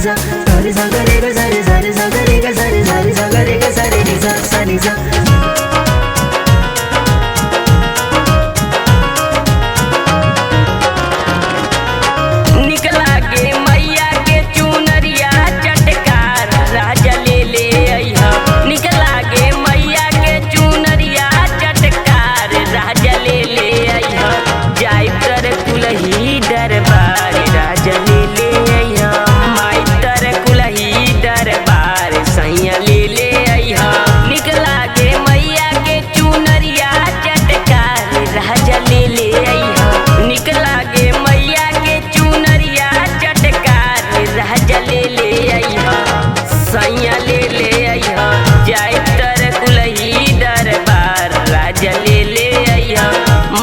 सा रे सा रे ग सा रे सा रे सा रे ग सा रे सा रे सा रे ग सा रे सा निकला के मैया के चुनरिया चटकार राजा ले ले अइहा। निकला के मैया के चुनरिया चटकार राजा ले ले अइहा। जाई तर कुलही दरबार राजा ले ले अइहा। माई तर कुलही दरबार सैया ले ले अइहा। निकला के मैया के चुनरिया चटकार राजा ले ले अइहा। निकला के मैया के चुनरिया चटकार राजा ले ले अइहा। सैया ले ले अइहा। जाई तर कुलही दरबार राजा ले ले अइहा।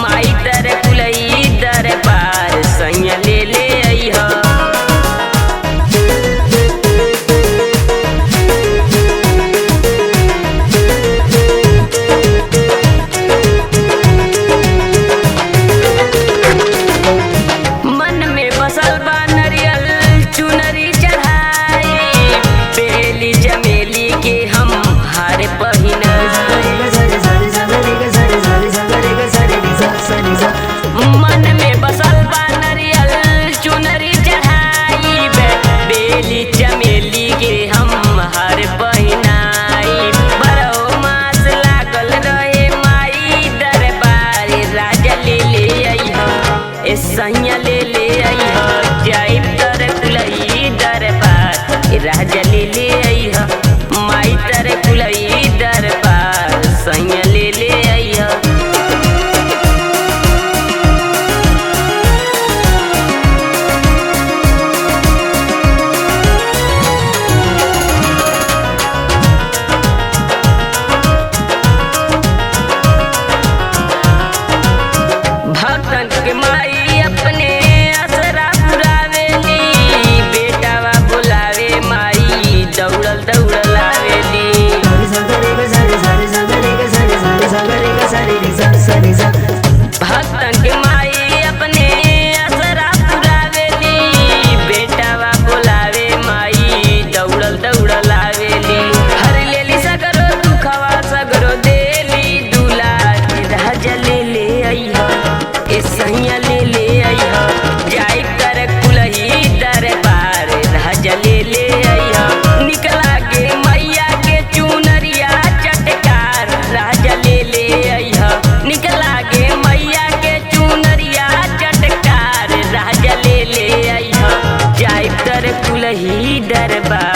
माई तर कुलही दरबार सैया ले ले अइहा। मन में बसल बा नरियल चुनरी चढ़ाई। बेली चमेली के हम हार पहिना। मन में बसल बा नरियल चुनरी चढ़ाई। बेली चमेली के हम हार पहिनाई। बरौ मास लागल रहे माई दरबार राजा ले ले अइहा। ए सैया ले ले अइहा। जाई तर कुलही दरबार राजा ले ले अइहा। माई तर कुलही दरबार सैया ले ले अइहा। भक्तन के माई अपने असरा पुरावेली। बेटावा बुलावे माई दौड़ल दौड़ल आवेली। भक्तन के माई अपने असरा पुरावेली। बेटावा बुलावे माई दौड़ल दौड़ल आवेली। हर लेली सगरो दुखवा सगरो देली दुलार राजा ले ले अइहा। ए सैया ले ले अइहा। जाई तर कुलही दरबार राजा ले ले अइहा। निकला के मैया के चुनरिया चटकार राजा ले ले अइहा। निकला के मैया के चुनरिया चटकार राजा ले ले अइहा। जाई तर कुलही दरबार